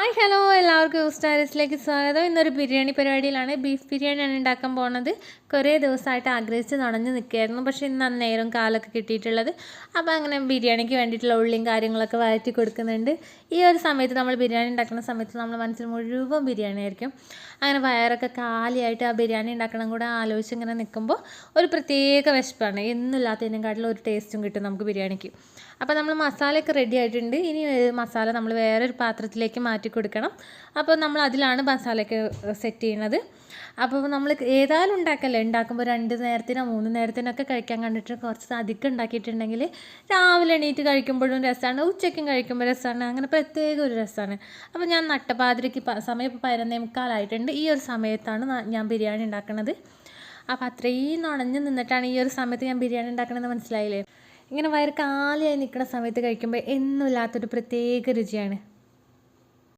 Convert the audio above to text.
Hi hello എല്ലാവർക്കും ഉസ്റ്റാരിസിലേക്ക് സ്വാഗതം. ഇന്നൊരു ബിരിയാണി പരിപാടിയിലാണ്. ബീഫ് ബിരിയാണിയാണ് ഉണ്ടാക്കാൻ പോകുന്നത്. കുറേ ദിവസമായിട്ട് ആഗ്രഹിച്ച് നടന്ന് നിൽക്കുകയായിരുന്നു. പക്ഷേ ഇന്ന് നേരം കാലൊക്കെ കിട്ടിയിട്ടുള്ളത്. അപ്പോൾ അങ്ങനെ ബിരിയാണിക്ക് വേണ്ടിയിട്ടുള്ള ഉള്ളിയും കാര്യങ്ങളൊക്കെ വഴറ്റി കൊടുക്കുന്നുണ്ട്. ഈ ഒരു സമയത്ത് നമ്മൾ ബിരിയാണി ഉണ്ടാക്കുന്ന സമയത്ത് നമ്മൾ മനസ്സിൽ മുഴുവൻ ബിരിയാണി ആയിരിക്കും. അങ്ങനെ വയറൊക്കെ കാലിയായിട്ട് ആ ബിരിയാണി ഉണ്ടാക്കണം കൂടെ ആലോചിച്ച് ഇങ്ങനെ നിൽക്കുമ്പോൾ ഒരു പ്രത്യേക വിശപ്പാണ്. എന്നില്ലാത്തതിനെക്കാട്ടിലും ഒരു ടേസ്റ്റും കിട്ടും നമുക്ക് ബിരിയാണിക്ക്. അപ്പോൾ നമ്മൾ മസാലയൊക്കെ റെഡി ആയിട്ടുണ്ട്. ഇനി മസാല നമ്മൾ വേറൊരു പാത്രത്തിലേക്ക് മാറ്റി കൊടുക്കണം. അപ്പോൾ നമ്മൾ അതിലാണ് മസാലയൊക്കെ സെറ്റ് ചെയ്യുന്നത്. അപ്പോൾ നമ്മൾ ഏതായാലും ഉണ്ടാക്കുമ്പോൾ 2 നേരത്തിനോ 3 നേരത്തിനൊക്കെ കഴിക്കാൻ കണ്ടിട്ട് കുറച്ച് അധികം ഉണ്ടാക്കിയിട്ടുണ്ടെങ്കിൽ രാവിലെ എണീറ്റ് കഴിക്കുമ്പോഴും രസമാണ്, ഉച്ചയ്ക്കും കഴിക്കുമ്പോൾ രസമാണ്. അങ്ങനെ പ്രത്യേക ഒരു രസമാണ്. അപ്പോൾ ഞാൻ നട്ടപ്പാതിരയ്ക്ക് സമയം ഇപ്പോൾ 11:45 ഈ ഒരു സമയത്താണ് ഞാൻ ബിരിയാണി ഉണ്ടാക്കുന്നത്. അപ്പോൾ അത്രയും നുണഞ്ഞ് നിന്നിട്ടാണ് ഈ ഒരു സമയത്ത് ഞാൻ ബിരിയാണി ഉണ്ടാക്കണമെന്ന് മനസ്സിലായില്ലേ. ഇങ്ങനെ വയറ് കാലിയായി നിൽക്കുന്ന സമയത്ത് കഴിക്കുമ്പോൾ എന്നുമില്ലാത്തൊരു പ്രത്യേക രുചിയാണ്.